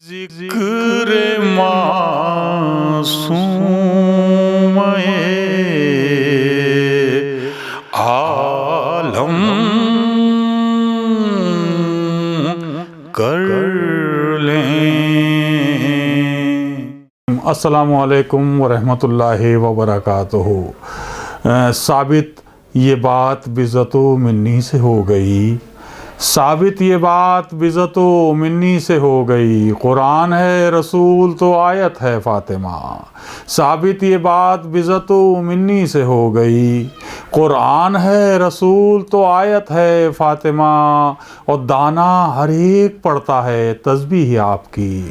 ذکر معصوم عالم کر لیں۔ السلام علیکم ورحمۃ اللہ وبرکاتہ۔ ثابت یہ بات بذات و منی سے ہو گئی، ثابت یہ بات بذات و منی سے ہو گئی، قرآن ہے رسول تو آیت ہے فاطمہ۔ ثابت یہ بات بذات و منی سے ہو گئی، قرآن ہے رسول تو آیت ہے فاطمہ۔ اور دانا ہر ایک پڑھتا ہے تسبیح آپ کی،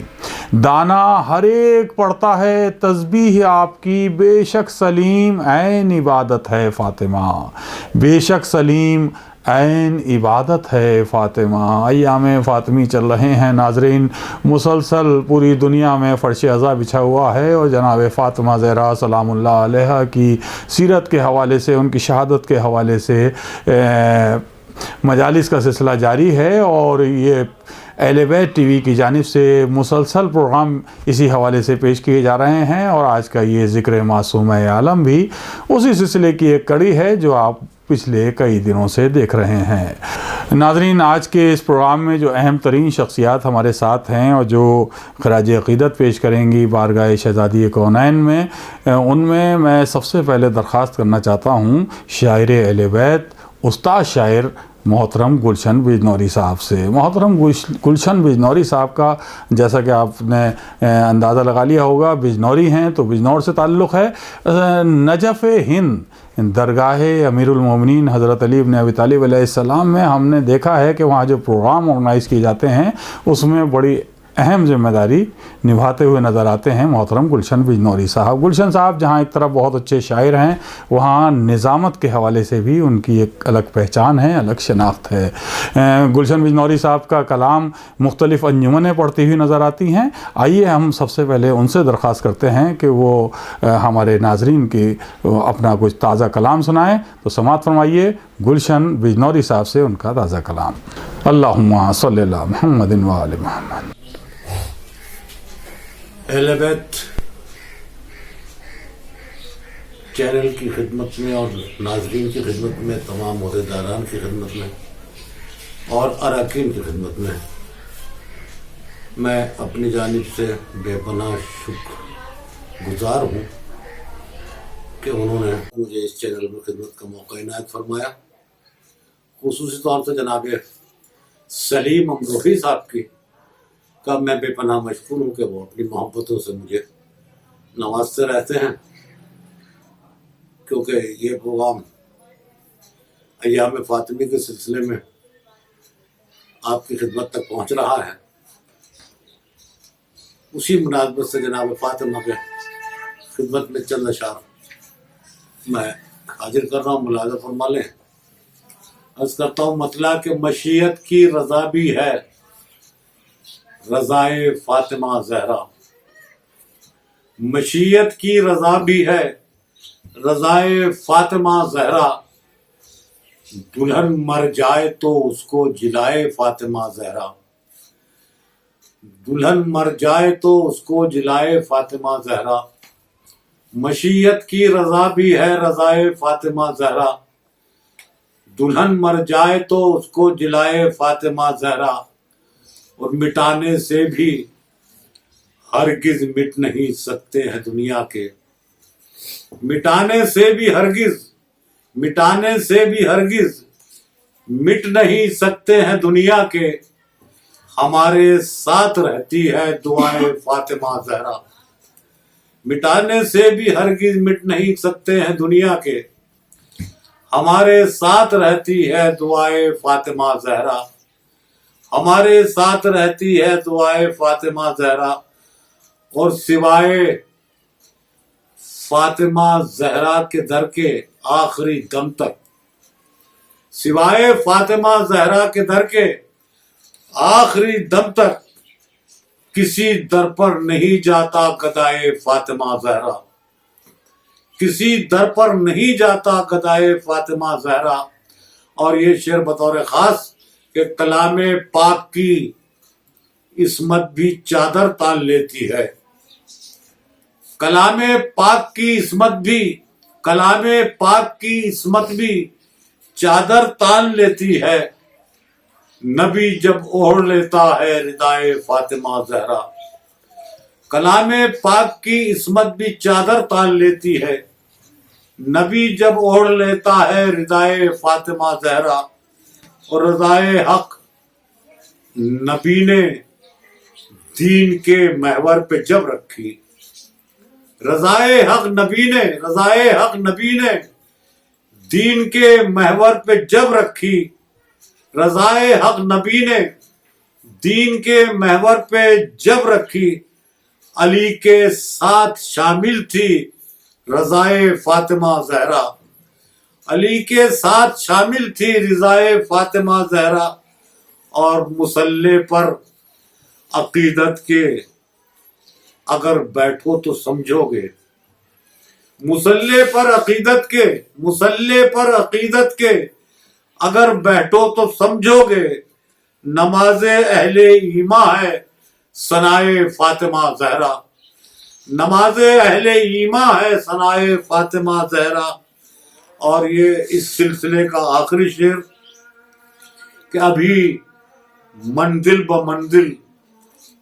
دانا ہر ایک پڑھتا ہے تسبیح آپ کی، بے شک سلیم عین عبادت ہے فاطمہ، بے شک سلیم عین عبادت ہے فاطمہ۔ ایام فاطمی چل رہے ہیں ناظرین، مسلسل پوری دنیا میں فرش ازاں بچھا ہوا ہے، اور جناب فاطمہ زہرا سلام اللہ علیہا کی سیرت کے حوالے سے، ان کی شہادت کے حوالے سے مجالس کا سلسلہ جاری ہے، اور یہ اہل بیت ٹی وی کی جانب سے مسلسل پروگرام اسی حوالے سے پیش کیے جا رہے ہیں، اور آج کا یہ ذکر معصوم عالم بھی اسی سلسلے کی ایک کڑی ہے جو آپ پچھلے کئی دنوں سے دیکھ رہے ہیں۔ ناظرین، آج کے اس پروگرام میں جو اہم ترین شخصیات ہمارے ساتھ ہیں اور جو خراج عقیدت پیش کریں گی بارگاہ شہزادی کونین میں، ان میں سب سے پہلے درخواست کرنا چاہتا ہوں شاعر اہل بیت، استاد شاعر محترم گلشن بجنوری صاحب سے۔ محترم گلشن بجنوری صاحب کا جیسا کہ آپ نے اندازہ لگا لیا ہوگا، بجنوری ہیں تو بجنور سے تعلق ہے۔ نجف ہند درگاہ امیر المومنین حضرت علی بن ابی طالب علیہ السلام میں ہم نے دیکھا ہے کہ وہاں جو پروگرام آرگنائز کیے جاتے ہیں اس میں بڑی اہم ذمہ داری نبھاتے ہوئے نظر آتے ہیں محترم گلشن بجنوری صاحب۔ گلشن صاحب جہاں ایک طرف بہت اچھے شاعر ہیں، وہاں نظامت کے حوالے سے بھی ان کی ایک الگ پہچان ہے، الگ شناخت ہے۔ گلشن بجنوری صاحب کا کلام مختلف انجمنیں پڑھتی ہوئی نظر آتی ہیں۔ آئیے ہم سب سے پہلے ان سے درخواست کرتے ہیں کہ وہ ہمارے ناظرین کی اپنا کچھ تازہ کلام سنائیں، تو سماعت فرمائیے گلشن بجنوری صاحب سے ان کا تازہ کلام۔ اللہم صلی اللہ محمد و آل محمد۔ اہل بیت چینل کی خدمت میں اور ناظرین کی خدمت میں، تمام عہدیداران کی خدمت میں اور اراکین کی خدمت میں اپنی جانب سے بے پناہ شکر گزار ہوں کہ انہوں نے مجھے اس چینل میں خدمت کا موقع عنایت فرمایا۔ خصوصی طور سے جناب سلیم امروہی صاحب کی کا میں بے پناہ مشکور ہوں کہ وہ اپنی محبتوں سے مجھے نوازتے رہتے ہیں، کیونکہ یہ پروگرام ایام فاطمی کے سلسلے میں آپ کی خدمت تک پہنچ رہا ہے۔ اسی مناسبت سے جناب فاطمہ کے خدمت میں چند اشعار میں حاضر کر رہا ہوں، ملاحظہ فرما لیں۔ عرض کرتا ہوں، مطلع کہ مشیت کی رضا بھی ہے رضائے فاطمہ زہرا، مشیت کی رضا بھی ہے رضائے فاطمہ زہرا، دلہن مر جائے تو اس کو جلائے فاطمہ زہرا، دلہن مر جائے تو اس کو جلائے فاطمہ زہرا، مشیت کی رضا بھی ہے رضائے فاطمہ زہرا، دلہن مر جائے تو اس کو جلائے فاطمہ زہرا، اور مٹانے سے بھی ہرگز مٹ نہیں سکتے ہیں دنیا کے، مٹانے سے بھی ہرگز مٹ نہیں سکتے ہیں دنیا کے، ہمارے ساتھ رہتی ہے دعائے فاطمہ زہرا، مٹانے سے بھی ہرگز مٹ نہیں سکتے ہیں دنیا کے، ہمارے ساتھ رہتی ہے دعائے فاطمہ زہرا، ہمارے ساتھ رہتی ہے دعائے فاطمہ زہرا، اور سوائے فاطمہ زہرا کے در کے آخری دم تک، سوائے فاطمہ زہرا کے در کے آخری دم تک کسی در پر نہیں جاتا گدائے فاطمہ زہرا، کسی در پر نہیں جاتا گدائے فاطمہ زہرا۔ اور یہ شعر بطور خاص کہ کلام پاک کی عصمت بھی چادر تان لیتی ہے، کلام پاک کی عصمت بھی چادر تان لیتی ہے، نبی جب اوڑھ لیتا ہے ردائے فاطمہ زہرا۔ کلام پاک کی عصمت بھی چادر تان لیتی ہے، نبی جب اوڑھ لیتا ہے ردائے فاطمہ زہرا۔ اور رضائے حق نبی نے دین کے محور پہ جب رکھی، رضائے حق نبی نے دین کے محور پہ جب رکھی، رضائے حق نبی نے دین کے محور پہ جب رکھی، علی کے ساتھ شامل تھی رضائے فاطمہ زہرا، علی کے ساتھ شامل تھی رضائے فاطمہ زہرا۔ اور مصلی پر عقیدت کے اگر بیٹھو تو سمجھو گے، مصلی پر عقیدت کے اگر بیٹھو تو سمجھو گے، نماز اہل ایمان ہے ثنائے فاطمہ زہرا، نماز اہل ایمان ہے ثنائے فاطمہ زہرا۔ اور یہ اس سلسلے کا آخری شعر کہ ابھی منزل بمنزل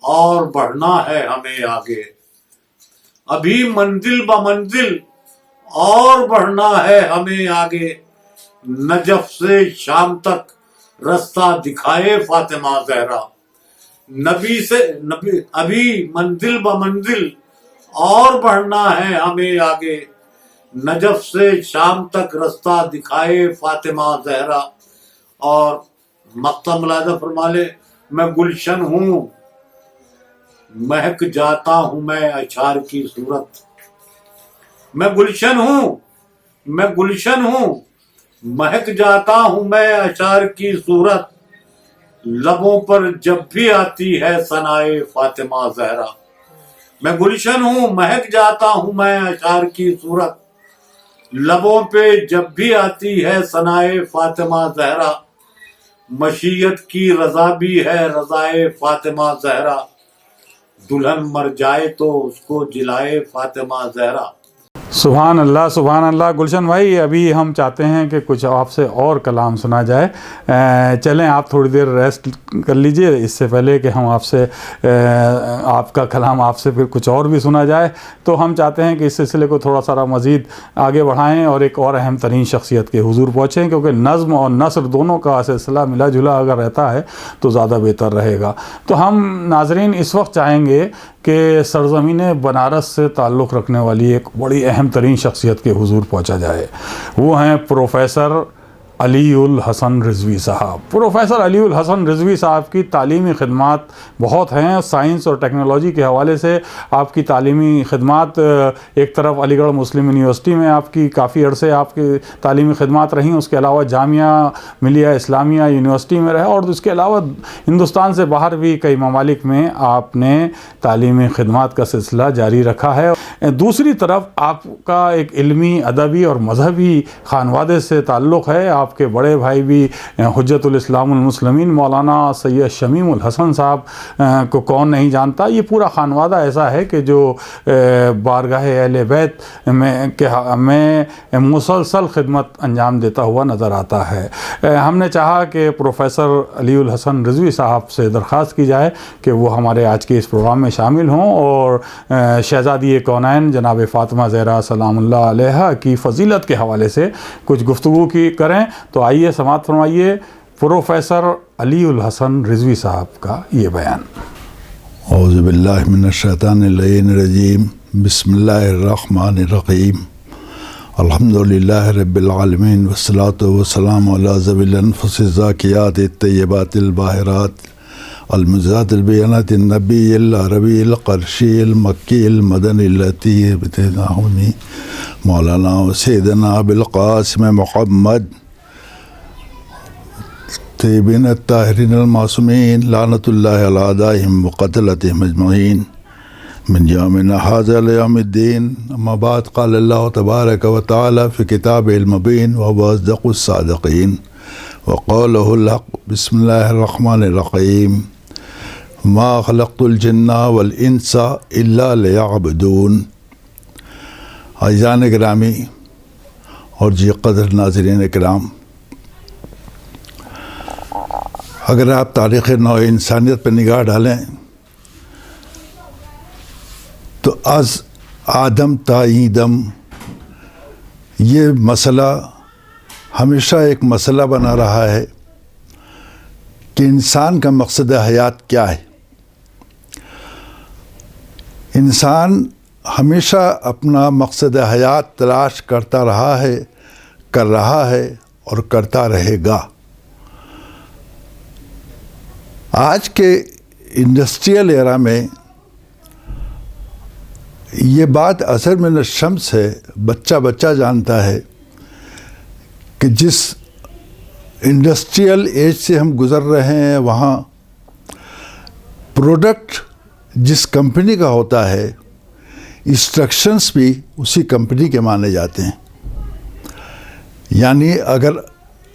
اور بڑھنا ہے ہمیں آگے، ابھی منزل بمنزل اور بڑھنا ہے ہمیں آگے، نجف سے شام تک رستہ دکھائے فاطمہ زہرا، ابھی منزل بمنزل اور بڑھنا ہے ہمیں آگے، نجف سے شام تک رستہ دکھائے فاطمہ زہرا۔ اور مقطع ملاحظہ فرما لے، میں گلشن ہوں مہک جاتا ہوں میں اشعار کی صورت، میں گلشن ہوں مہک جاتا ہوں میں اشعار کی صورت، لبوں پر جب بھی آتی ہے ثنائے فاطمہ زہرا۔ میں گلشن ہوں مہک جاتا ہوں میں اشعار کی صورت، لبوں پہ جب بھی آتی ہے ثنائے فاطمہ زہرا، مشیت کی رضا بھی ہے رضائے فاطمہ زہرا، دلہن مر جائے تو اس کو جلائے فاطمہ زہرا۔ سبحان اللہ سبحان اللہ۔ گلشن بھائی ابھی ہم چاہتے ہیں کہ کچھ آپ سے اور کلام سنا جائے، چلیں آپ تھوڑی دیر ریسٹ کر لیجئے اس سے پہلے کہ ہم آپ سے آپ کا کلام آپ سے پھر کچھ اور بھی سنا جائے۔ تو ہم چاہتے ہیں کہ اس سلسلے کو تھوڑا سا مزید آگے بڑھائیں اور ایک اور اہم ترین شخصیت کے حضور پہنچیں، کیونکہ نظم اور نثر دونوں کا سلسلہ ملا جلا اگر رہتا ہے تو زیادہ بہتر رہے گا۔ تو ہم ناظرین اس وقت چاہیں گے کہ سرزمین بنارس سے تعلق رکھنے والی ایک بڑی اہم ترین شخصیت کے حضور پہنچا جائے، وہ ہیں پروفیسر علی الحسن رضوی صاحب۔ پروفیسر علی الحسن رضوی صاحب کی تعلیمی خدمات بہت ہیں، سائنس اور ٹیکنالوجی کے حوالے سے آپ کی تعلیمی خدمات، ایک طرف علی گڑھ مسلم یونیورسٹی میں آپ کی کافی عرصے آپ کی تعلیمی خدمات رہیں، اس کے علاوہ جامعہ ملیہ اسلامیہ یونیورسٹی میں رہے، اور اس کے علاوہ ہندوستان سے باہر بھی کئی ممالک میں آپ نے تعلیمی خدمات کا سلسلہ جاری رکھا ہے۔ دوسری طرف آپ کا ایک علمی، ادبی اور مذہبی خانوادے سے تعلق ہے۔ آپ کے بڑے بھائی بھی حجت الاسلام المسلمین مولانا سید شمیم الحسن صاحب کو کون نہیں جانتا۔ یہ پورا خانوادہ ایسا ہے کہ جو بارگاہ اہل بیت میں مسلسل خدمت انجام دیتا ہوا نظر آتا ہے۔ ہم نے چاہا کہ پروفیسر علی الحسن رضوی صاحب سے درخواست کی جائے کہ وہ ہمارے آج کے اس پروگرام میں شامل ہوں اور شہزادی کونین جناب فاطمہ زہرا سلام اللہ علیہا کی فضیلت کے حوالے سے کچھ گفتگو کریں۔ تو آئیے سماعت فرمائیے پروفیسر علی الحسن رضوی صاحب کا یہ بیان۔ اعوذ باللہ من الشیطان اللعین الرجیم، بسم اللہ الرحمن الرحیم، الحمدللہ رب العالمین والصلاة والسلام علی ذوی الانفس الزاکیات الطیبات الباہرات المزات البینات النبی العربی القرشی المکی المدنی اللطیف بتناہمی مولانا سیدنا ابوالقاسم محمد طیبین الطاہرین المعصومین لعنت اللہ علی اعدائہم وقتلتہم اجمعین من یومنا ھذا لیوم الدین۔ اما بعد، قال اللہ تبارک و تعالی فی کتابہ المبین وہو اصدق الصادقین وقولہ الحق۔ بسم اللہ الرحمن الرحیم۔ ما خلقت الجن والانس الا لیعبدون۔ عزیزان گرامی اور جی قدر ناظرین کرام، اگر آپ تاریخ نو انسانیت پہ نگاہ ڈالیں تو از آدم تا ایدم یہ مسئلہ ہمیشہ ایک مسئلہ بنا رہا ہے کہ انسان کا مقصد حیات کیا ہے۔ انسان ہمیشہ اپنا مقصد حیات تلاش کرتا رہا ہے، کر رہا ہے اور کرتا رہے گا۔ آج کے انڈسٹریل ایرا میں یہ بات اثر من الشمس ہے، بچہ جانتا ہے کہ جس انڈسٹریل ایج سے ہم گزر رہے ہیں وہاں پروڈکٹ جس کمپنی کا ہوتا ہے، انسٹرکشنز بھی اسی کمپنی کے مانے جاتے ہیں۔ یعنی اگر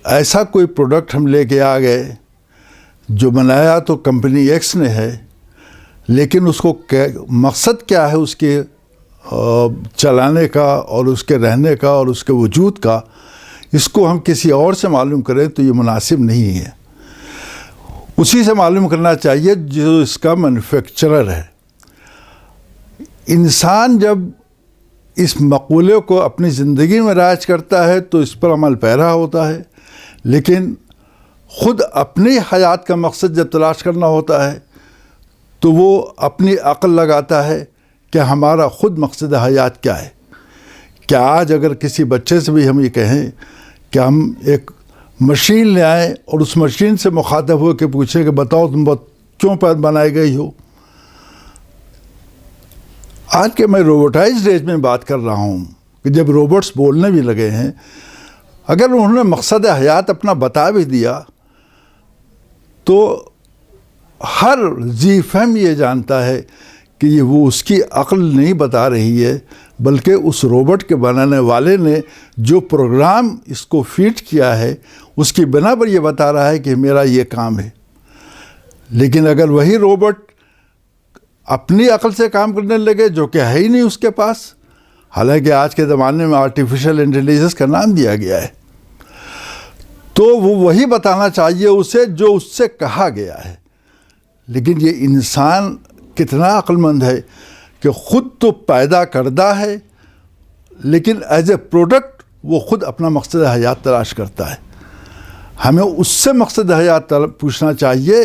ایسا کوئی پروڈکٹ ہم لے کے آ گئے جو بنایا تو کمپنی ایکس نے ہے، لیکن اس کو مقصد کیا ہے اس کے چلانے کا اور اس کے رہنے کا اور اس کے وجود کا، اس کو ہم کسی اور سے معلوم کریں تو یہ مناسب نہیں ہے۔ اسی سے معلوم کرنا چاہیے جو اس کا مینوفیکچرر ہے۔ انسان جب اس مقولے کو اپنی زندگی میں رائج کرتا ہے تو اس پر عمل پیرا ہوتا ہے، لیکن خود اپنی حیات کا مقصد جب تلاش کرنا ہوتا ہے تو وہ اپنی عقل لگاتا ہے کہ ہمارا خود مقصد حیات کیا ہے۔ کیا آج اگر کسی بچے سے بھی ہم یہ کہیں کہ ہم ایک مشین لے آئیں اور اس مشین سے مخاطب ہو کے پوچھیں کہ بتاؤ تم کیوں بنائی گئی ہو؟ آج کے میں روبوٹائزڈ ایج میں بات کر رہا ہوں کہ جب روبوٹس بولنے بھی لگے ہیں، اگر انہوں نے مقصد حیات اپنا بتا بھی دیا تو ہر ذی فہم یہ جانتا ہے کہ یہ وہ اس کی عقل نہیں بتا رہی ہے، بلکہ اس روبوٹ کے بنانے والے نے جو پروگرام اس کو فیڈ کیا ہے اس کی بنا پر یہ بتا رہا ہے کہ میرا یہ کام ہے۔ لیکن اگر وہی روبوٹ اپنی عقل سے کام کرنے لگے جو کہ ہے ہی نہیں اس کے پاس، حالانکہ آج کے زمانے میں آرٹیفیشل انٹیلیجنس کا نام دیا گیا ہے، تو وہ وہی بتانا چاہیے اسے جو اس سے کہا گیا ہے۔ لیکن یہ انسان کتنا عقل مند ہے کہ خود تو پیدا کردہ ہے، لیکن ایز اے پروڈکٹ وہ خود اپنا مقصد حیات تلاش کرتا ہے۔ ہمیں اس سے مقصد حیات پوچھنا چاہیے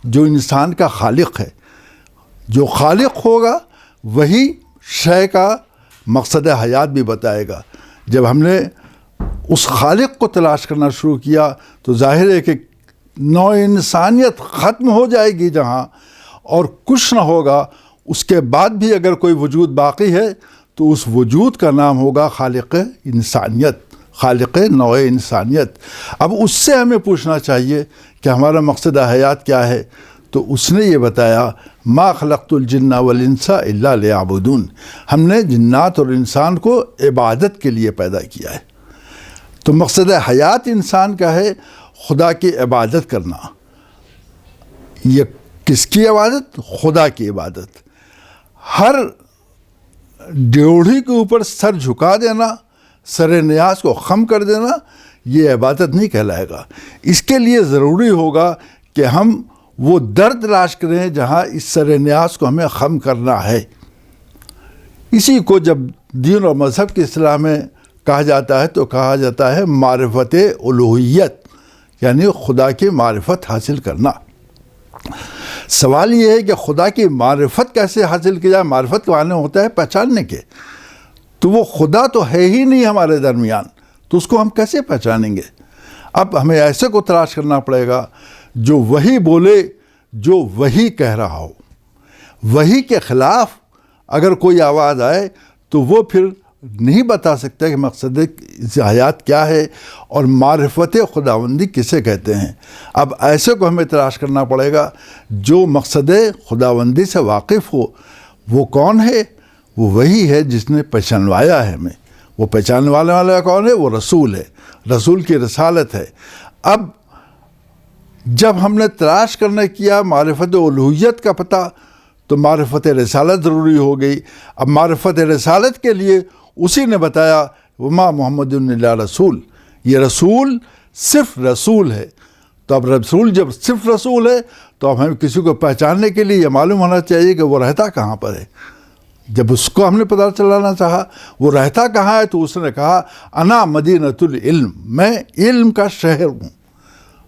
جو انسان کا خالق ہے۔ جو خالق ہوگا وہی شے کا مقصد حیات بھی بتائے گا۔ جب ہم نے اس خالق کو تلاش کرنا شروع کیا تو ظاہر ہے کہ نو انسانیت ختم ہو جائے گی جہاں، اور کچھ نہ ہوگا۔ اس کے بعد بھی اگر کوئی وجود باقی ہے تو اس وجود کا نام ہوگا خالق انسانیت، خالق نوع انسانیت۔ اب اس سے ہمیں پوچھنا چاہیے کہ ہمارا مقصد حیات کیا ہے، تو اس نے یہ بتایا ما خلقت الجن والانس الا لیعبدون، ہم نے جنات اور انسان کو عبادت کے لیے پیدا کیا ہے۔ تو مقصد حیات انسان کا ہے خدا کی عبادت کرنا۔ یہ کس کی عبادت؟ خدا کی عبادت۔ ہر ڈیوڑھی کے اوپر سر جھکا دینا، سر نیاز کو خم کر دینا، یہ عبادت نہیں کہلائے گا۔ اس کے لیے ضروری ہوگا کہ ہم وہ درد تلاش کریں جہاں اس سر نیاز کو ہمیں خم کرنا ہے۔ اسی کو جب دین اور مذہب کی اصطلاح میں کہا جاتا ہے تو کہا جاتا ہے معرفت الوہیت، یعنی خدا کی معرفت حاصل کرنا۔ سوال یہ ہے کہ خدا کی معرفت کیسے حاصل کی جائے؟ معرفت کا معنی ہوتا ہے پہچاننے کے۔ تو وہ خدا تو ہے ہی نہیں ہمارے درمیان، تو اس کو ہم کیسے پہچانیں گے؟ اب ہمیں ایسے کو تلاش کرنا پڑے گا جو وہی بولے جو وہی کہہ رہا ہو۔ وہی کے خلاف اگر کوئی آواز آئے تو وہ پھر نہیں بتا سکتا کہ مقصد حیات کیا ہے اور معرفت خداوندی کسے کہتے ہیں۔ اب ایسے کو ہمیں تلاش کرنا پڑے گا جو مقصد خداوندی سے واقف ہو۔ وہ کون ہے؟ وہ وہی ہے جس نے پہچانوایا ہے ہمیں۔ وہ پہچاننے والا کون ہے؟ وہ رسول ہے، رسول کی رسالت ہے۔ اب جب ہم نے تلاش کرنے کیا معرفت الوہیت کا پتہ تو معرفت رسالت ضروری ہو گئی. اب معرفت رسالت کے لیے اسی نے بتایا وما محمد الا رسول، یہ رسول صرف رسول ہے. تو اب رسول جب صرف رسول ہے تو اب ہمیں کسی کو پہچاننے کے لیے یہ معلوم ہونا چاہیے کہ وہ رہتا کہاں پر ہے. جب اس کو ہم نے پتہ چلانا چاہا وہ رہتا کہاں ہے تو اس نے کہا انا مدینۃ العلم، میں علم کا شہر ہوں.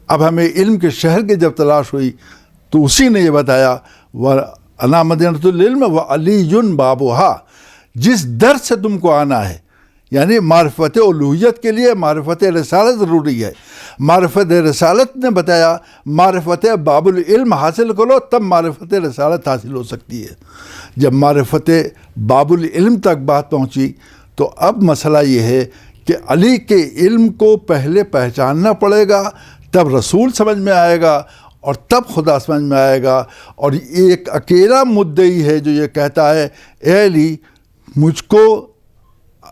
اب ہمیں علم کے شہر کی جب تلاش ہوئی تو اسی نے یہ بتایا انا مدینۃ العلم وعلی بابھا، جس در سے تم کو آنا ہے. یعنی معرفت الوہیت کے لیے معرفت رسالت ضروری ہے. معرفت رسالت نے بتایا معرفت باب العلم حاصل کرو تب معرفت رسالت حاصل ہو سکتی ہے. جب معرفت باب العلم تک بات پہنچی تو اب مسئلہ یہ ہے کہ علی کے علم کو پہلے پہچاننا پڑے گا، تب رسول سمجھ میں آئے گا اور تب خدا سمجھ میں آئے گا. اور ایک اکیلا مدعی ہے جو یہ کہتا ہے اے علی مجھ کو،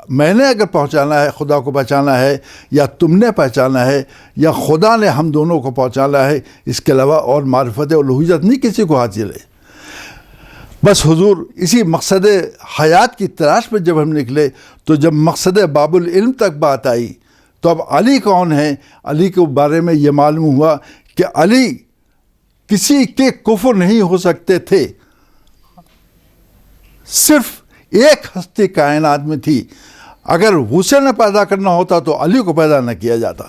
میں نے اگر پہنچانا ہے، خدا کو پہچانا ہے، یا تم نے پہچانا ہے، یا خدا نے ہم دونوں کو پہنچانا ہے، اس کے علاوہ اور معرفت الوہیت نہیں کسی کو حاصل ہے. بس حضور اسی مقصد حیات کی تلاش میں جب ہم نکلے تو جب مقصد باب العلم تک بات آئی تو اب علی کون ہے، علی کے بارے میں یہ معلوم ہوا کہ علی کسی کے کفر نہیں ہو سکتے تھے. صرف ایک ہستی کائنات میں تھی، اگر اسے نہ پیدا کرنا ہوتا تو علی کو پیدا نہ کیا جاتا.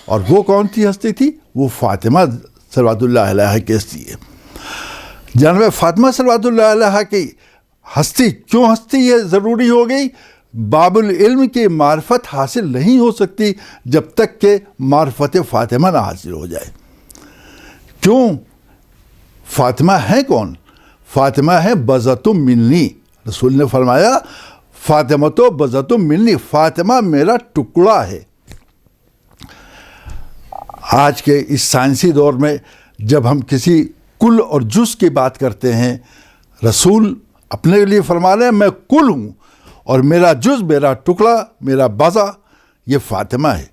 اور وہ کون سی ہستی تھی؟ وہ فاطمہ صلوات اللہ علیہا کی ہستی ہے. جناب فاطمہ صلوات اللہ علیہا کی ہستی کیوں ہستی یہ ضروری ہو گئی؟ باب العلم کی معرفت حاصل نہیں ہو سکتی جب تک کہ معرفت فاطمہ نہ حاصل ہو جائے. کیوں؟ فاطمہ ہے کون؟ فاطمہ ہے بضعۃ منی. رسول نے فرمایا فاطمہ تو بضعۃ منی، فاطمہ میرا ٹکڑا ہے. آج کے اس سائنسی دور میں جب ہم کسی کل اور جز کی بات کرتے ہیں، رسول اپنے لیے فرما رہے ہیں میں کل ہوں اور میرا جز، میرا ٹکڑا، میرا بضع یہ فاطمہ ہے.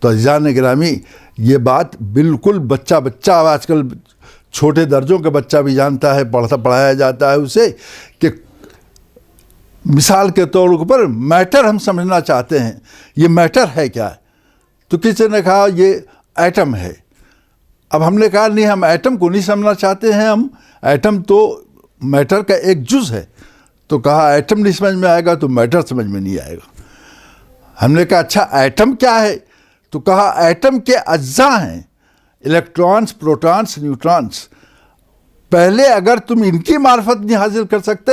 تو عزیزان گرامی یہ بات بالکل بچہ آج کل چھوٹے درجوں کا بچہ بھی جانتا ہے، پڑھایا جاتا ہے اسے کہ مثال کے طور پر میٹر ہم سمجھنا چاہتے ہیں، یہ میٹر ہے کیا؟ تو کسی نے کہا یہ ایٹم ہے. اب ہم نے کہا نہیں، ہم ایٹم کو نہیں سمجھنا چاہتے ہیں، ہم ایٹم تو میٹر کا ایک جز ہے. تو کہا ایٹم نہیں سمجھ میں آئے گا تو میٹر سمجھ میں نہیں آئے گا. ہم نے کہا اچھا ایٹم کیا ہے؟ تو کہا ایٹم کے اجزاء ہیں، الیکٹرانز، پروٹونز، نیوٹرونز. پہلے اگر تم ان کی معرفت نہیں حاصل کر سکتے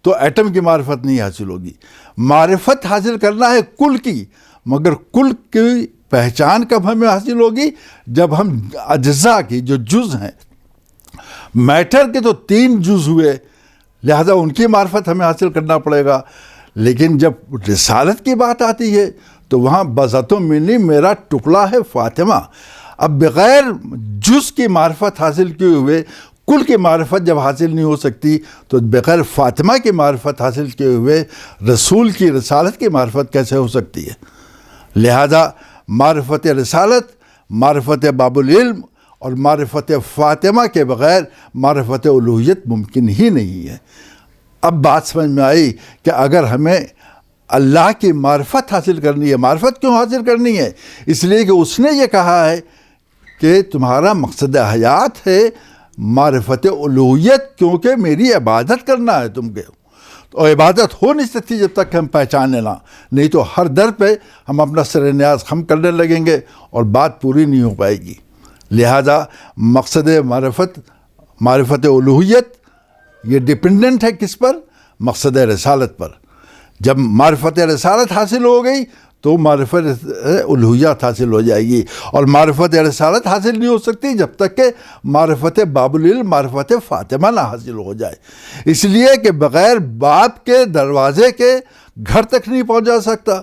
تو ایٹم کی معرفت نہیں حاصل ہوگی. معرفت حاصل کرنا ہے کل کی، مگر کل کی پہچان کب ہمیں حاصل ہوگی؟ جب ہم اجزاء کی جو جز ہیں، میٹر کے تو 3 جز ہوئے، لہذا ان کی معرفت ہمیں حاصل کرنا پڑے گا. لیکن جب رسالت کی بات آتی ہے تو وہاں بضعۃ منی، میرا ٹکڑا ہے فاطمہ. اب بغیر جز کی معرفت حاصل کیے ہوئے کل کی معرفت جب حاصل نہیں ہو سکتی تو بغیر فاطمہ کی معرفت حاصل کیے ہوئے رسول کی رسالت کی معرفت کیسے ہو سکتی ہے؟ لہذا معرفت رسالت، معرفت باب العلم اور معرفت فاطمہ کے بغیر معرفت الوہیت ممکن ہی نہیں ہے. اب بات سمجھ میں آئی کہ اگر ہمیں اللہ کی معرفت حاصل کرنی ہے، معرفت کیوں حاصل کرنی ہے؟ اس لیے کہ اس نے یہ کہا ہے کہ تمہارا مقصد حیات ہے معرفت الوہیت، کیونکہ میری عبادت کرنا ہے تم کے. اور عبادت ہو نہیں سکتی جب تک کہ ہم پہچانے نہ، نہیں تو ہر در پہ ہم اپنا سر نیاز خم کرنے لگیں گے اور بات پوری نہیں ہو پائے گی. لہذا مقصد معرفت الوہیت یہ ڈپینڈنٹ ہے کس پر؟ مقصد رسالت پر. جب معرفت رسالت حاصل ہو گئی تو معرفت الوہیت حاصل ہو جائے گی. اور معرفت رسالت حاصل نہیں ہو سکتی جب تک کہ معرفت باب العلم، معرفت فاطمہ نہ حاصل ہو جائے. اس لیے کہ بغیر باپ کے دروازے کے گھر تک نہیں پہنچا سکتا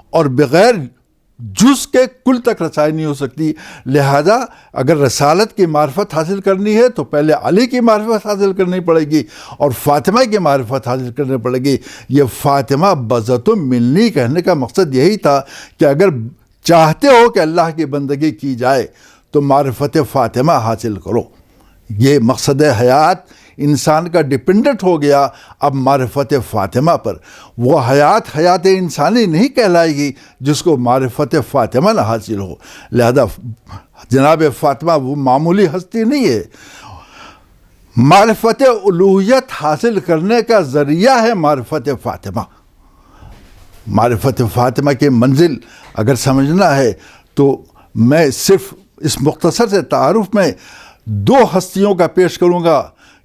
اور بغیر جز کے کل تک رسائی نہیں ہو سکتی. لہذا اگر رسالت کی معرفت حاصل کرنی ہے تو پہلے علی کی معرفت حاصل کرنی پڑے گی اور فاطمہ کی معرفت حاصل کرنی پڑے گی. یہ فاطمہ بضعۃ منی کہنے کا مقصد یہی تھا کہ اگر چاہتے ہو کہ اللہ کی بندگی کی جائے تو معرفت فاطمہ حاصل کرو. یہ مقصد حیات انسان کا ڈپینڈنٹ ہو گیا اب معرفت فاطمہ پر. وہ حیات انسانی نہیں کہلائے گی جس کو معرفت فاطمہ نہ حاصل ہو. لہذا جناب فاطمہ وہ معمولی ہستی نہیں ہے. معرفت الوہیت حاصل کرنے کا ذریعہ ہے معرفت فاطمہ. معرفت فاطمہ کی منزل اگر سمجھنا ہے تو میں صرف اس مختصر سے تعارف میں 2 ہستیوں کا پیش کروں گا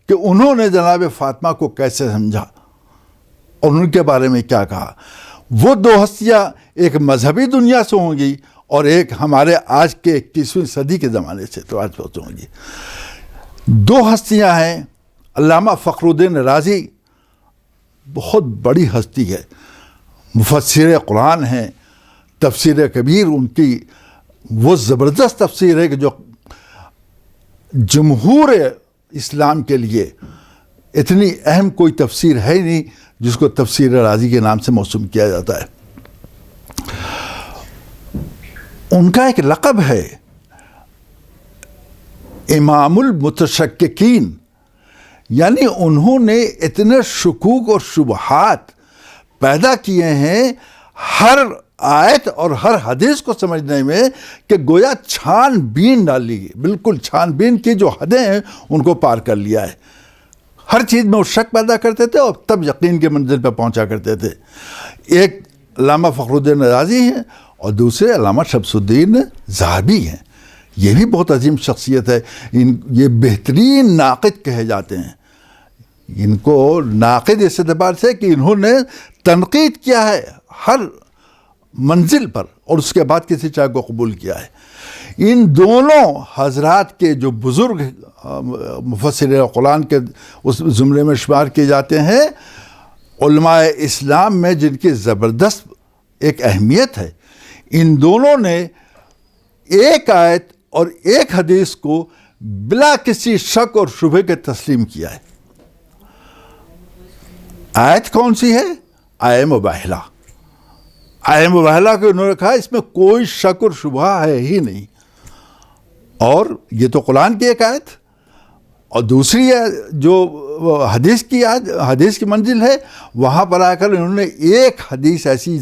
کہ انہوں نے جناب فاطمہ کو کیسے سمجھا اور ان کے بارے میں کیا کہا. وہ 2 ہستیاں ایک مذہبی دنیا سے ہوں گی اور ایک ہمارے آج کے 21ویں صدی کے زمانے سے تو آج ہوں گی. 2 ہستیاں ہیں. علامہ فخر الدین رازی بہت بڑی ہستی ہے, مفسر قرآن ہیں, تفسیر کبیر ان کی وہ زبردست تفسیر ہے کہ جو جمہور اسلام کے لیے اتنی اہم کوئی تفسیر ہے ہی نہیں جس کو تفسیر رازی کے نام سے موسوم کیا جاتا ہے. ان کا ایک لقب ہے امام المتشککین, یعنی انہوں نے اتنے شکوک اور شبہات پیدا کیے ہیں ہر آیت اور ہر حدیث کو سمجھنے میں کہ گویا چھان بین ڈال لی, بالکل چھان بین کی جو حدیں ہیں ان کو پار کر لیا ہے. ہر چیز میں وہ شک پیدا کرتے تھے اور تب یقین کے منزل پہ پہنچا کرتے تھے. ایک علامہ فخر الدین رازی ہیں اور دوسرے علامہ شمس الدین ذہبی ہیں. یہ بھی بہت عظیم شخصیت ہے. یہ بہترین ناقد کہے جاتے ہیں. ان کو ناقد اس اعتبار سے کہ انہوں نے تنقید کیا ہے ہر منزل پر اور اس کے بعد کسی چاہ کو قبول کیا ہے. ان دونوں حضرات کے جو بزرگ مفسر قرآن کے اس زمرے میں شمار کیے جاتے ہیں, علماء اسلام میں جن کی زبردست ایک اہمیت ہے, ان دونوں نے ایک آیت اور ایک حدیث کو بلا کسی شک اور شبہ کے تسلیم کیا ہے. آیت کون سی ہے؟ آیہ مباہلہ. آیہ مباہلہ کو انہوں نے کہا اس میں کوئی شک اور شبہ ہے ہی نہیں. اور یہ تو قرآن کی ایک آیت, اور دوسری جو حدیث کی منزل ہے, وہاں پر آ کر انہوں نے ایک حدیث ایسی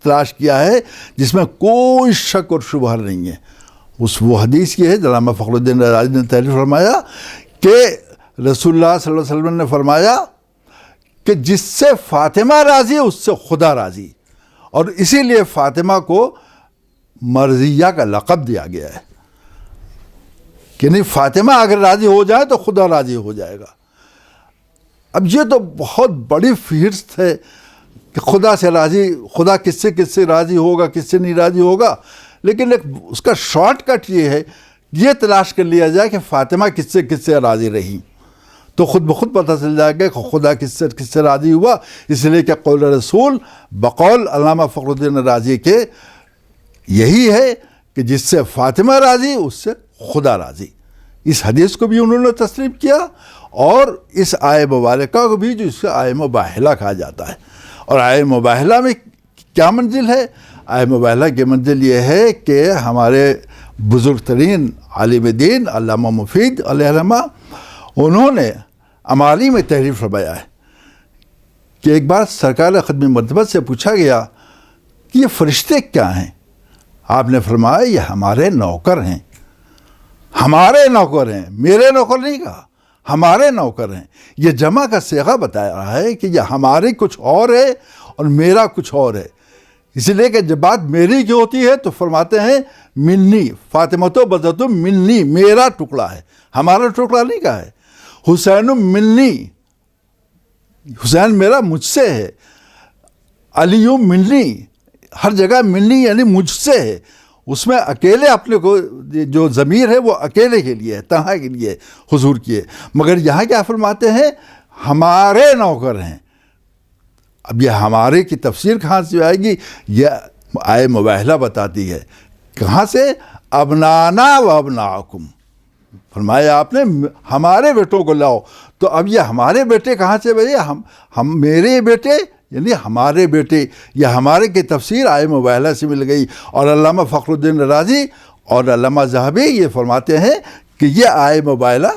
تلاش کیا ہے جس میں کوئی شک اور شبہ نہیں ہے. وہ حدیث کی ہے علامہ فخر الدین رازی نے تحریر فرمایا کہ رسول اللہ صلی اللہ علیہ وسلم نے فرمایا کہ جس سے فاطمہ راضی اس سے خدا راضی, اور اسی لیے فاطمہ کو مرضیہ کا لقب دیا گیا ہے کہ نہیں فاطمہ اگر راضی ہو جائے تو خدا راضی ہو جائے گا. اب یہ تو بہت بڑی فہرست ہے کہ خدا سے راضی, خدا کس سے راضی ہوگا, کس سے نہیں راضی ہوگا. لیکن ایک اس کا شارٹ کٹ یہ ہے, یہ تلاش کر لیا جائے کہ فاطمہ کس سے راضی رہی, تو خود بخود پتہ چل جائے گا کہ خدا کس سے راضی ہوا. اس لیے کہ قول رسول بقول علامہ فخر الدین رازی کے یہی ہے کہ جس سے فاطمہ راضی اس سے خدا راضی. اس حدیث کو بھی انہوں نے تسلیم کیا اور اس آیہ مبارکہ کو بھی جو اس سے آیہ مباہلہ کہا جاتا ہے. اور آیہ مباہلہ میں کیا منزل ہے؟ آیہ مباہلہ کی منزل یہ ہے کہ ہمارے بزرگ ترین عالم دین علامہ مفید علیہ الرحمہ انہوں نے امالی میں تحریر فرمایا ہے کہ ایک بار سرکار ختم مرتبہ سے پوچھا گیا کہ یہ فرشتے کیا ہیں؟ آپ نے فرمایا یہ ہمارے نوکر ہیں. ہمارے نوکر ہیں, میرے نوکر نہیں کہا, ہمارے نوکر ہیں. یہ جمع کا صیغہ بتایا رہا ہے کہ یہ ہماری کچھ اور ہے اور میرا کچھ اور ہے. اس لیے کہ جب بات میری کی ہوتی ہے تو فرماتے ہیں منی فاطمہ تو بذات منی, میرا ٹکڑا ہے, ہمارا ٹکڑا نہیں کہا ہے. حسین منی, حسین میرا مجھ سے ہے. علی منی, ہر جگہ منی یعنی مجھ سے ہے. اس میں اکیلے اپنے کو جو ضمیر ہے وہ اکیلے کے لیے ہے, تنہا کے لیے, حضور کیے. مگر یہاں کیا فرماتے ہیں؟ ہمارے نوکر ہیں. اب یہ ہمارے کی تفسیر کہاں سے آئے گی؟ یہ آیہ مباہلہ بتاتی ہے. کہاں سے؟ ابنانا و ابناکم, فرمایا آپ نے ہمارے بیٹوں کو لاؤ. تو اب یہ ہمارے بیٹے کہاں سے بھائی؟ ہم میرے بیٹے یعنی ہمارے بیٹے, یا ہمارے کی تفسیر آیہ مباہلہ سے مل گئی. اور علامہ فخر الدین رازی اور علامہ ذہبی یہ فرماتے ہیں کہ یہ آئے مبائلہ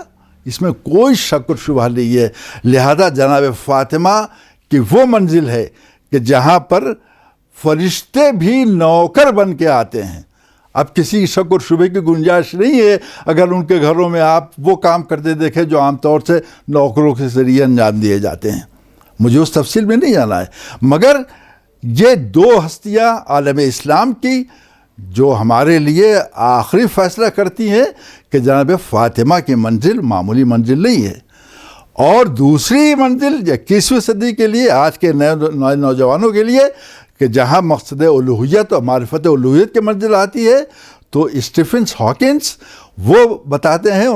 اس میں کوئی شک و شبہ نہیں ہے، لہذا جناب فاطمہ کی وہ منزل ہے کہ جہاں پر فرشتے بھی نوکر بن کے آتے ہیں۔ اب کسی شک و شبے کی گنجائش نہیں ہے اگر ان کے گھروں میں آپ وہ کام کرتے دیکھیں جو عام طور سے نوکروں کے ذریعے انجام دیے جاتے ہیں۔ مجھے اس تفصیل میں نہیں جانا ہے، مگر یہ دو ہستیاں عالم اسلام کی جو ہمارے لیے آخری فیصلہ کرتی ہیں کہ جناب فاطمہ کی منزل معمولی منزل نہیں ہے۔ اور دوسری منزل 21ویں صدی کے لیے، آج کے نئے نوجوانوں کے لیے، کہ جہاں مقصد الوہیت اور معرفت الوہیت کی منزل آتی ہے، تو اسٹیفن ہاکنس وہ بتاتے ہیں،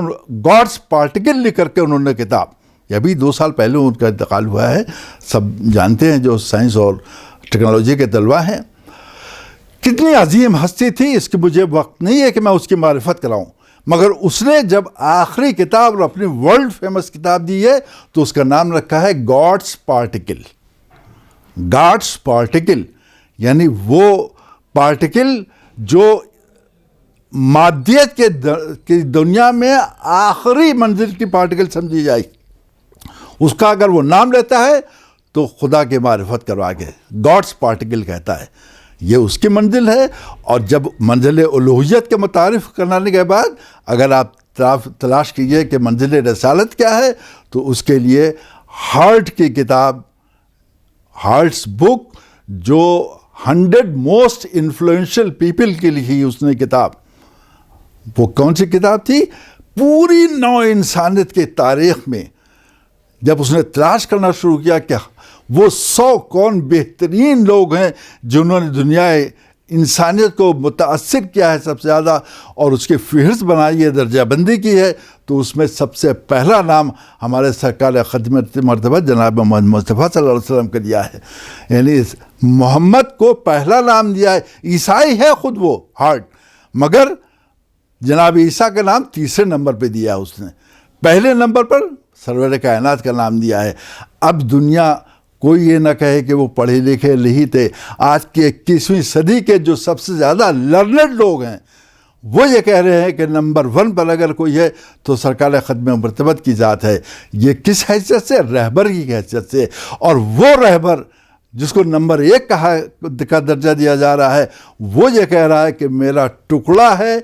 گاڈس پارٹیکل لکھ کر کے انہوں نے کتاب، یہ ابھی 2 سال پہلے ان کا انتقال ہوا ہے، سب جانتے ہیں جو سائنس اور ٹیکنالوجی کے طلباء ہیں۔ کتنی عظیم ہستی تھی، اس کی مجھے وقت نہیں ہے کہ میں اس کی معرفت کراؤں، مگر اس نے جب آخری کتاب اور اپنی ورلڈ فیمس کتاب دی ہے تو اس کا نام رکھا ہے گاڈس پارٹیکل۔ گاڈس پارٹیکل یعنی وہ پارٹیکل جو مادیت کی دنیا میں آخری منزل کی پارٹیکل سمجھی جائے، اس کا اگر وہ نام لیتا ہے تو خدا کی معرفت کروا کے گاڈس پارٹیکل کہتا ہے، یہ اس کی منزل ہے۔ اور جب منزل الوہیت کے متعارف کرانے کے بعد اگر آپ تلاش کیجئے کہ منزل رسالت کیا ہے تو اس کے لیے ہارٹ کی کتاب، ہارٹس بک، جو 100 موسٹ انفلوئنشل پیپل کے لکھی اس نے کتاب، وہ کون سی کتاب تھی؟ پوری نو انسانیت کی تاریخ میں جب اس نے تلاش کرنا شروع کیا کہ وہ 100 کون بہترین لوگ ہیں جنہوں نے دنیا انسانیت کو متاثر کیا ہے سب سے زیادہ، اور اس کی فہرست بنائی ہے، درجہ بندی کی ہے، تو اس میں سب سے پہلا نام ہمارے سرکار خدمت مرتبہ جناب محمد مصطفیٰ صلی اللہ علیہ وسلم کا دیا ہے۔ یعنی محمد کو پہلا نام دیا ہے، عیسائی ہے خود وہ ہارٹ، مگر جناب عیسیٰ کا نام تیسرے نمبر پہ دیا ہے اس نے، پہلے نمبر پر سرور کائنات کا نام دیا ہے۔ اب دنیا کوئی یہ نہ کہے کہ وہ پڑھے لکھے نہیں تھے، آج کی 21ویں صدی کے جو سب سے زیادہ لرنڈ لوگ ہیں وہ یہ کہہ رہے ہیں کہ نمبر 1 پر اگر کوئی ہے تو سرکار خدمت مرتبت کی ذات ہے۔ یہ کس حیثیت سے؟ رہبر کی حیثیت سے، اور وہ رہبر جس کو نمبر 1 کا درجہ دیا جا رہا ہے وہ یہ کہہ رہا ہے کہ میرا ٹکڑا ہے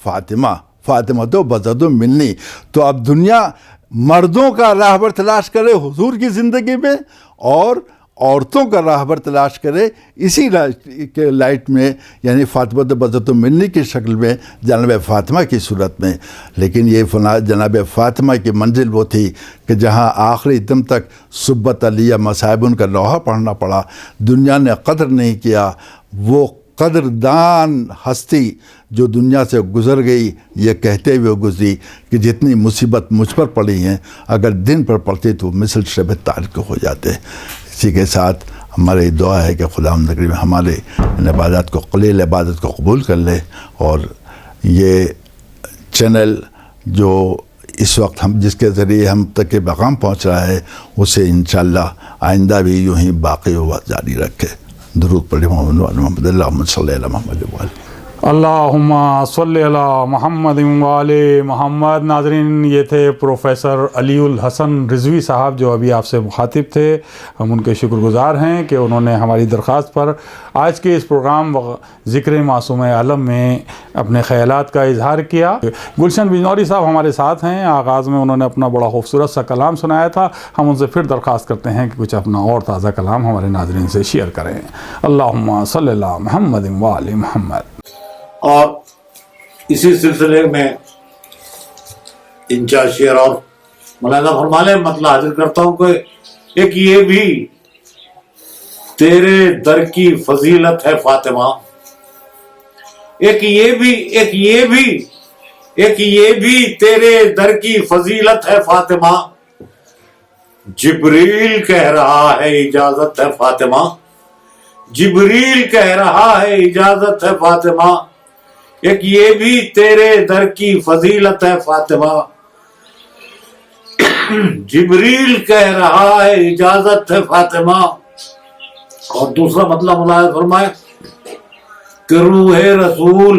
فاطمہ، فاطمہ تو بزد منی۔ تو اب دنیا مردوں کا راہبر تلاش کرے حضور کی زندگی میں، اور عورتوں کا راہبر تلاش کرے اسی لائٹ میں، یعنی فاطمہ تو بزد منی کی شکل میں، جناب فاطمہ کی صورت میں۔ لیکن یہ جناب فاطمہ کی منزل وہ تھی کہ جہاں آخری دم تک صبت علیہ مصائب ان کا لوحہ پڑھنا پڑا، دنیا نے قدر نہیں کیا۔ وہ قدردان ہستی جو دنیا سے گزر گئی یہ کہتے ہوئے گزری کہ جتنی مصیبت مجھ پر پڑی ہیں اگر دن پر پڑتی تو مثل شب تارک ہو جاتے۔ اسی کے ساتھ ہماری دعا ہے کہ خداوند کریم ہمارے عبادات کو، قلیل عبادت کو قبول کر لے، اور یہ چینل جو اس وقت جس کے ذریعے ہم تک کے پیغام پہنچ رہا ہے اسے انشاءاللہ آئندہ بھی یوں ہی باقی ہوا جاری رکھے۔ درود پڑھیں محمد اللہم صلی علی محمد وآلہ۔ اللہم صلی علی محمد وآلہ محمد۔ ناظرین، یہ تھے پروفیسر علی الحسن رضوی صاحب جو ابھی آپ سے مخاطب تھے۔ ہم ان کے شکر گزار ہیں کہ انہوں نے ہماری درخواست پر آج کے اس پروگرام ذکر معصوم عالم میں اپنے خیالات کا اظہار کیا۔ گلشن بجنوری صاحب ہمارے ساتھ ہیں، آغاز میں انہوں نے اپنا بڑا خوبصورت سا کلام سنایا تھا، ہم ان سے پھر درخواست کرتے ہیں کہ کچھ اپنا اور تازہ کلام ہمارے ناظرین سے شیئر کریں۔ اللہم صلی علی محمد وآلہ محمد۔ اور اسی سلسلے میں انچا شعر اور مولانا فرما لیں، مطلب حاضر کرتا ہوں کہ ایک یہ بھی تیرے در کی فضیلت ہے فاطمہ، ایک یہ بھی تیرے در کی فضیلت ہے فاطمہ، جبریل کہہ رہا ہے اجازت ہے فاطمہ، جبریل کہہ رہا ہے اجازت ہے فاطمہ، ایک یہ بھی تیرے در کی فضیلت ہے فاطمہ، جبریل کہہ رہا ہے اجازت ہے فاطمہ۔ اور دوسرا مطلب ملاحظہ فرمائے کہ روح رسول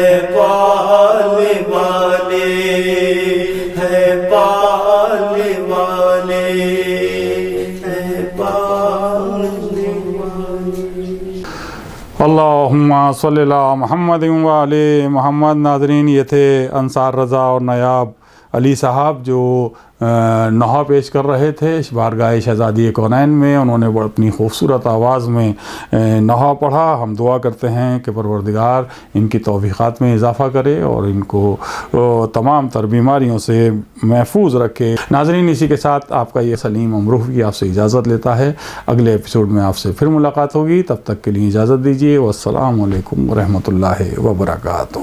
ہے پالنے والے، ہے پالنے والے، ہے پالنے والے۔ اللہم صلی اللہ محمد و علی محمد۔ ناظرین، یہ تھے انصار رضا اور نایاب علی صاحب جو نحو پیش کر رہے تھے بارگاہ شہزادی کونین میں۔ انہوں نے اپنی خوبصورت آواز میں نحو پڑھا۔ ہم دعا کرتے ہیں کہ پروردگار ان کی توفیقات میں اضافہ کرے اور ان کو تمام تر بیماریوں سے محفوظ رکھے۔ ناظرین، اسی کے ساتھ آپ کا یہ سلیم امروح بھی آپ سے اجازت لیتا ہے۔ اگلے ایپیسوڈ میں آپ سے پھر ملاقات ہوگی، تب تک کے لیے اجازت دیجیے۔ والسلام علیکم ورحمۃ اللہ وبرکاتہ۔